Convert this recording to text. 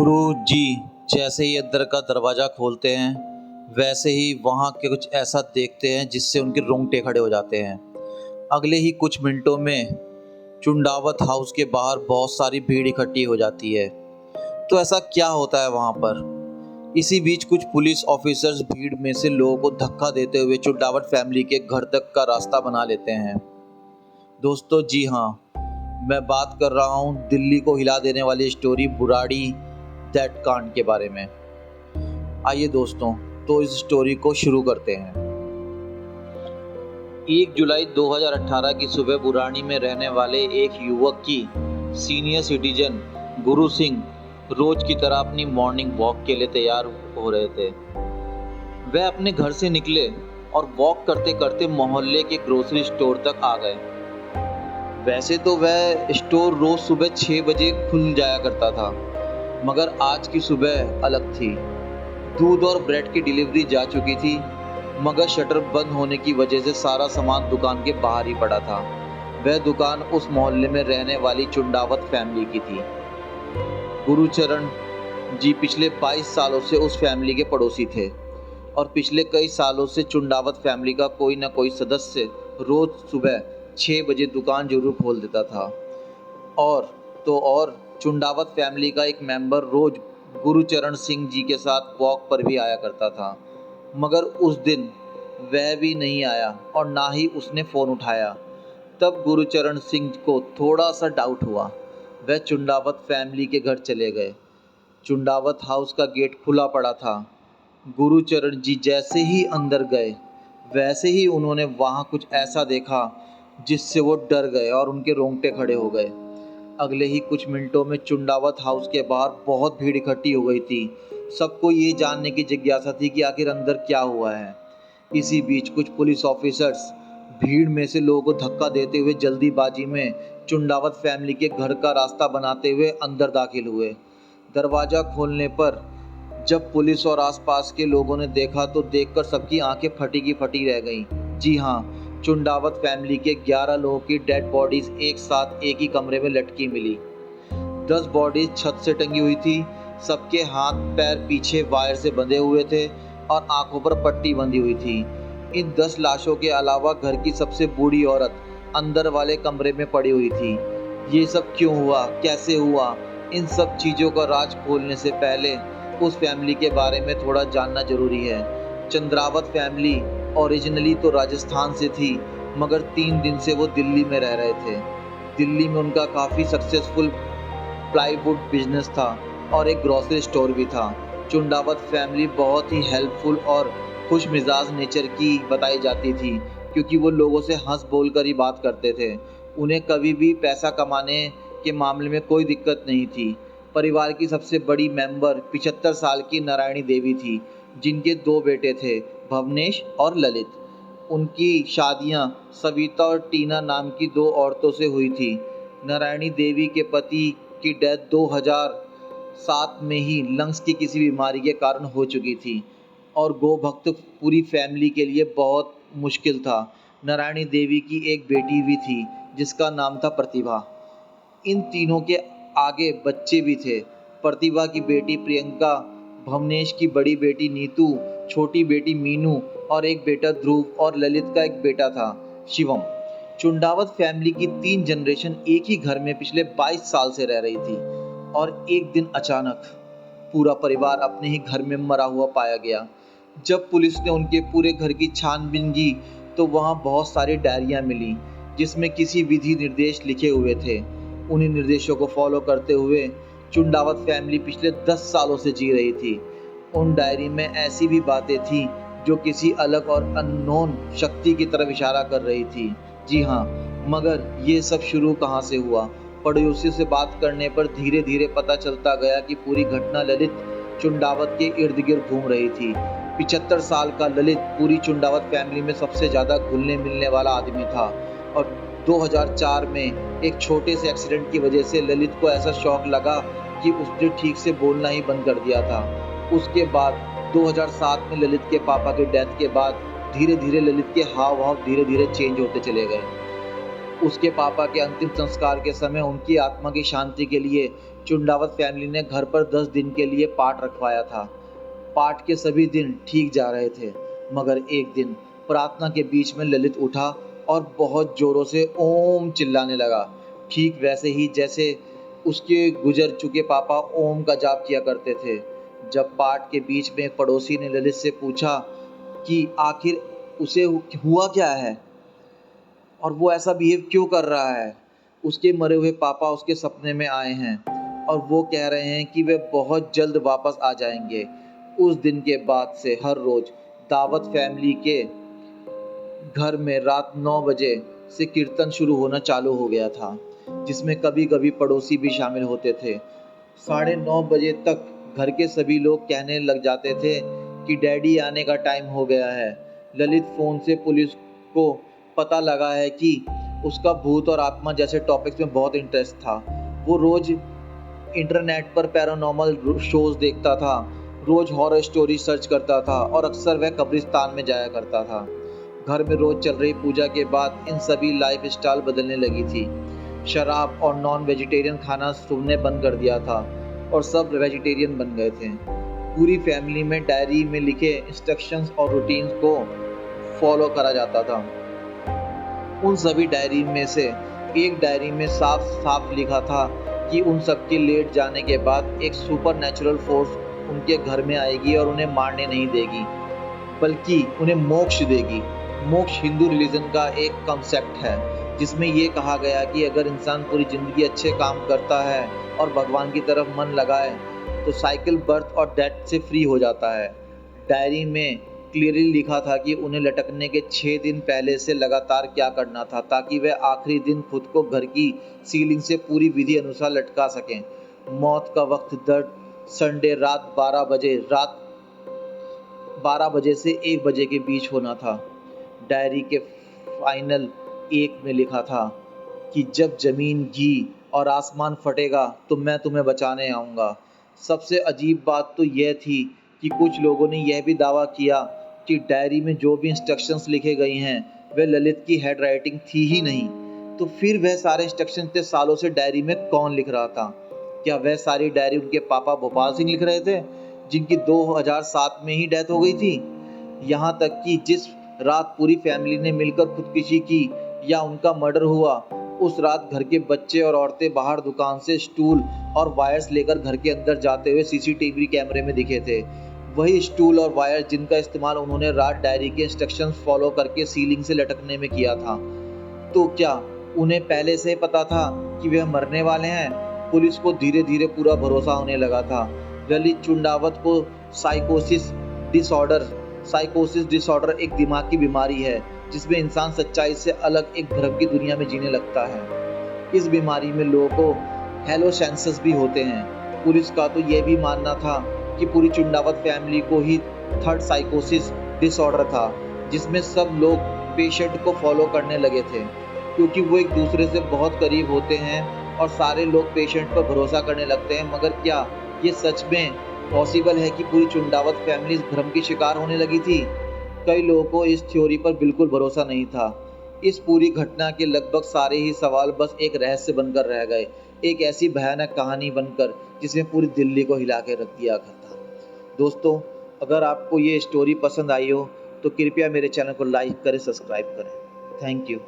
गुरु जी जैसे ही अंदर का दरवाज़ा खोलते हैं वैसे ही वहाँ के कुछ ऐसा देखते हैं जिससे उनके रोंगटे खड़े हो जाते हैं। अगले ही कुछ मिनटों में चुंडावत हाउस के बाहर बहुत सारी भीड़ इकट्ठी हो जाती है। तो ऐसा क्या होता है वहाँ पर? इसी बीच कुछ पुलिस ऑफिसर्स भीड़ में से लोगों को धक्का देते हुए चुंडावत फैमिली के घर तक का रास्ता बना लेते हैं। दोस्तों जी हाँ, मैं बात कर रहा हूँ दिल्ली को हिला देने वाली स्टोरी बुराड़ी दैट कांड के बारे में। आइए दोस्तों, तो इस स्टोरी को शुरू करते हैं। 1 जुलाई 2018 की सुबह बुराड़ी में रहने वाले एक युवक की सीनियर सिटीजन गुरु सिंह रोज की तरह अपनी मॉर्निंग वॉक के लिए तैयार हो रहे थे। वह अपने घर से निकले और वॉक करते करते मोहल्ले के ग्रोसरी स्टोर तक आ गए। वैसे तो वह स्टोर रोज सुबह 6 बजे खुल जाया करता था, मगर आज की सुबह अलग थी। दूध और ब्रेड की डिलीवरी जा चुकी थी, मगर शटर बंद होने की वजह से सारा सामान दुकान के बाहर ही पड़ा था। वह दुकान उस मोहल्ले में रहने वाली चुंडावत फैमिली की थी। गुरुचरण जी पिछले 22 सालों से उस फैमिली के पड़ोसी थे और पिछले कई सालों से चुंडावत फैमिली का कोई ना कोई सदस्य रोज सुबह 6 बजे दुकान जरूर खोल देता था। और चुंडावत फैमिली का एक मेंबर रोज गुरुचरण सिंह जी के साथ वॉक पर भी आया करता था, मगर उस दिन वह भी नहीं आया और ना ही उसने फ़ोन उठाया। तब गुरुचरण सिंह को थोड़ा सा डाउट हुआ। वह चुंडावत फैमिली के घर चले गए। चुंडावत हाउस का गेट खुला पड़ा था। गुरुचरण जी जैसे ही अंदर गए वैसे ही उन्होंने वहाँ कुछ ऐसा देखा जिससे वो डर गए और उनके रोंगटे खड़े हो गए। अगले ही कुछ मिनटों में चुंडावत हाउस के बाहर बहुत भीड़ इकट्ठी हो गई थी। सबको ये जानने की जिज्ञासा थी कि आखिर अंदर क्या हुआ है। इसी बीच कुछ पुलिस ऑफिसर्स भीड़ में से लोगों को धक्का देते हुए जल्दीबाजी में चुंडावत फैमिली के घर का रास्ता बनाते हुए अंदर दाखिल हुए। दरवाज़ा खोलने पर जब पुलिस और आसपास के लोगों ने देखा तो देखकर सबकी आंखें फटी की फटी रह गईं। जी हाँ, चुंडावत फैमिली के 11 लोगों की डेड बॉडीज एक साथ एक ही कमरे में लटकी मिली। 10 बॉडीज छत से टंगी हुई थी। सबके हाथ पैर पीछे वायर से बंधे हुए थे और आंखों पर पट्टी बंधी हुई थी। इन 10 लाशों के अलावा घर की सबसे बूढ़ी औरत अंदर वाले कमरे में पड़ी हुई थी। ये सब क्यों हुआ, कैसे हुआ, इन सब चीज़ों का राज खोलने से पहले उस फैमिली के बारे में थोड़ा जानना जरूरी है। चंद्रावत फैमिली ओरिजिनली तो राजस्थान से थी, मगर 3 दिन से वो दिल्ली में रह रहे थे। दिल्ली में उनका काफ़ी सक्सेसफुल प्लाईवुड बिजनेस था और एक ग्रोसरी स्टोर भी था। चुंडावत फैमिली बहुत ही हेल्पफुल और खुश मिजाज नेचर की बताई जाती थी, क्योंकि वो लोगों से हंस बोल कर ही बात करते थे। उन्हें कभी भी पैसा कमाने के मामले में कोई दिक्कत नहीं थी। परिवार की सबसे बड़ी मेंबर 75 साल की नारायणी देवी थी, जिनके 2 बेटे थे, भवनेश और ललित। उनकी शादियां सविता और टीना नाम की 2 औरतों से हुई थी। नारायणी देवी के पति की डेथ 2007 में ही लंग्स की किसी बीमारी के कारण हो चुकी थी और गोभक्त पूरी फैमिली के लिए बहुत मुश्किल था। नारायणी देवी की एक बेटी भी थी जिसका नाम था प्रतिभा। इन तीनों के आगे बच्चे भी थे। प्रतिभा की बेटी प्रियंका, भवनेश की बड़ी बेटी नीतू, छोटी बेटी मीनू और एक बेटा ध्रुव और ललित का एक बेटा था शिवम। चुंडावत फैमिली की 3 जनरेशन एक ही घर में पिछले 22 साल से रह रही थी और एक दिन अचानक पूरा परिवार अपने ही घर में मरा हुआ पाया गया। जब पुलिस ने उनके पूरे घर की छानबीन की तो वहाँ बहुत सारी डायरियाँ मिली जिसमें किसी विधि निर्देश लिखे हुए थे। उन्हीं निर्देशों को फॉलो करते हुए चुंडावत फैमिली पिछले 10 सालों से जी रही थी। उन डायरी में ऐसी भी बातें थी जो किसी अलग और अननोन शक्ति की तरफ इशारा कर रही थी। जी हाँ, मगर ये सब शुरू कहाँ से हुआ? पड़ोसियों से बात करने पर धीरे धीरे पता चलता गया कि पूरी घटना ललित चुंडावत के इर्द गिर्द घूम रही थी। 75 साल का ललित पूरी चुंडावत फैमिली में सबसे ज़्यादा घुलने मिलने वाला आदमी था और 2004 में एक छोटे से एक्सीडेंट की वजह से ललित को ऐसा शॉक लगा कि उसने ठीक से बोलना ही बंद कर दिया था। उसके बाद 2007 में ललित के पापा की डेथ के बाद धीरे धीरे ललित के हाव भाव धीरे धीरे चेंज होते चले गए। उसके पापा के अंतिम संस्कार के समय उनकी आत्मा की शांति के लिए चुंडावत फैमिली ने घर पर 10 दिन के लिए पाठ रखवाया था। पाठ के सभी दिन ठीक जा रहे थे, मगर एक दिन प्रार्थना के बीच में ललित उठा और बहुत जोरों से ओम चिल्लाने लगा, ठीक वैसे ही जैसे उसके गुजर चुके पापा ओम का जाप किया करते थे। जब पाठ के बीच में एक पड़ोसी ने ललित से पूछा कि आखिर उसे हुआ क्या है और वो ऐसा बिहेव क्यों कर रहा है, उसके मरे हुए पापा उसके सपने में आए हैं और वो कह रहे हैं कि वे बहुत जल्द वापस आ जाएंगे। उस दिन के बाद से हर रोज़ दावत फैमिली के घर में रात 9 बजे से कीर्तन शुरू होना चालू हो गया था, जिसमें कभी कभी पड़ोसी भी शामिल होते थे। 9:30 बजे तक घर के सभी लोग कहने लग जाते थे कि डैडी आने का टाइम हो गया है। ललित फ़ोन से पुलिस को पता लगा है कि उसका भूत और आत्मा जैसे टॉपिक्स में बहुत इंटरेस्ट था। वो रोज़ इंटरनेट पर पैरानॉर्मल शोज़ देखता था, रोज़ हॉरर स्टोरी सर्च करता था और अक्सर वह कब्रिस्तान में जाया करता था। घर में रोज़ चल रही पूजा के बाद इन सभी लाइफ स्टाइल बदलने लगी थी। शराब और नॉन वेजिटेरियन खाना सुनने बंद कर दिया था और सब वेजिटेरियन बन गए थे। पूरी फैमिली में डायरी में लिखे इंस्ट्रक्शंस और रूटीन्स को फॉलो करा जाता था। उन सभी डायरी में से एक डायरी में साफ साफ लिखा था कि उन सबके लेट जाने के बाद एक सुपर नेचुरल फोर्स उनके घर में आएगी और उन्हें मारने नहीं देगी, बल्कि उन्हें मोक्ष देगी। मोक्ष हिंदू रिलीजन का एक कॉन्सेप्ट है, जिसमें ये कहा गया कि अगर इंसान पूरी ज़िंदगी अच्छे काम करता है और भगवान की तरफ मन लगाए तो साइकिल बर्थ और डेथ से फ्री हो जाता है। डायरी में क्लियरली लिखा था कि उन्हें लटकने के 6 दिन पहले से लगातार क्या करना था, ताकि वह आखिरी दिन खुद को घर की सीलिंग से पूरी विधि अनुसार लटका सकें। मौत का वक्त दर्द संडे रात 12 बजे से 1 बजे के बीच होना था। डायरी के फाइनल एक में लिखा था कि जब ज़मीन घी और आसमान फटेगा तो मैं तुम्हें बचाने आऊँगा। सबसे अजीब बात तो यह थी कि कुछ लोगों ने यह भी दावा किया कि डायरी में जो भी इंस्ट्रक्शंस लिखे गए हैं वह ललित की हैंड राइटिंग थी ही नहीं। तो फिर वह सारे इंस्ट्रक्शंस इतने सालों से डायरी में कौन लिख रहा था? क्या वह सारी डायरी उनके पापा भोपाल सिंह लिख रहे थे, जिनकी 2007 में ही डेथ हो गई थी? यहाँ तक कि जिस रात पूरी फैमिली ने मिलकर खुदकुशी की या उनका मर्डर हुआ, उस रात घर के बच्चे और औरतें बाहर दुकान से स्टूल और वायर्स लेकर घर के अंदर जाते हुए सीसीटीवी कैमरे में दिखे थे। वही स्टूल और वायर जिनका इस्तेमाल उन्होंने रात डायरी के इंस्ट्रक्शंस फॉलो करके सीलिंग से लटकने में किया था। तो क्या उन्हें पहले से पता था कि वे मरने वाले हैं? पुलिस को धीरे धीरे पूरा भरोसा होने लगा था। ललित चुंडावत को साइकोसिस डिसऑर्डर एक दिमाग की बीमारी है, जिसमें इंसान सच्चाई से अलग एक भ्रम की दुनिया में जीने लगता है। इस बीमारी में लोगों को हेलोसेंसस भी होते हैं। पुलिस का तो यह भी मानना था कि पूरी चुंडावत फैमिली को ही थर्ड साइकोसिस डिसऑर्डर था, जिसमें सब लोग पेशेंट को फॉलो करने लगे थे, क्योंकि वो एक दूसरे से बहुत करीब होते हैं और सारे लोग पेशेंट पर भरोसा करने लगते हैं। मगर क्या ये सच में पॉसिबल है कि पूरी चुंडावत फैमिली इस भ्रम की शिकार होने लगी थी? कई लोगों को इस थ्योरी पर बिल्कुल भरोसा नहीं था। इस पूरी घटना के लगभग सारे ही सवाल बस एक रहस्य बनकर रह गए, एक ऐसी भयानक कहानी बनकर जिसने पूरी दिल्ली को हिला के रख दिया था। दोस्तों, अगर आपको ये स्टोरी पसंद आई हो तो कृपया मेरे चैनल को लाइक करें, सब्सक्राइब करें। Thank you.